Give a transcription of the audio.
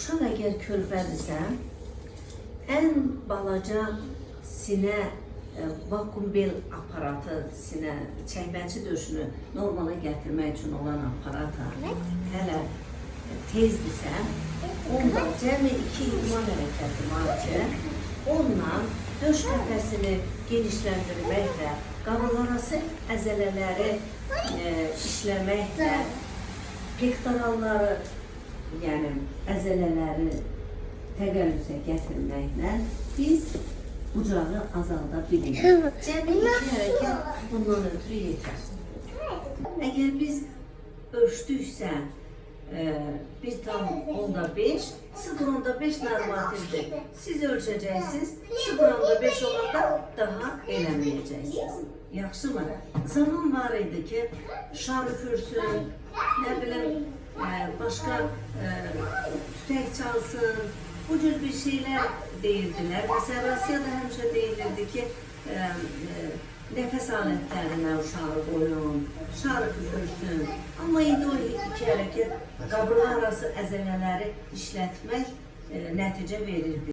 Uşaq əgər körpədirsə, ən balaca sinə vakum bel aparatı, sinə çəkməci döşünü normala gətirmək üçün olan aparata hələ tezdirsə, onda cəmi 2 idman hərəkəti var ki, onunla döş qəfəsini genişləndirməklə, qabalarası əzələləri işləməklə, pektoralları, yəni əzələləri təqəllüsə gətirməklə biz bucağı azalda bilirik. Cəmi 2 hərəkət bundan ötürü yetər. Əgər biz ölçdüksə 1,5, 0,5 normativdir. Siz ölçəcəksiniz, 0,5 olanda daha eləməyəcəksiniz. Yaxşımı? Zaman var idi ki, şar üfürsün, nə bilim, başqa tütək çalsın, bu cür bir şeylər deyirdilər. Məsələn, Rusiyada həmişə deyilirdi ki, nəfəs alətlərinə uşağı qoyun, şar üfürsün. Amma indi o 2 hərəkət qabırlar arası əzələləri işlətmək nəticə verirdi.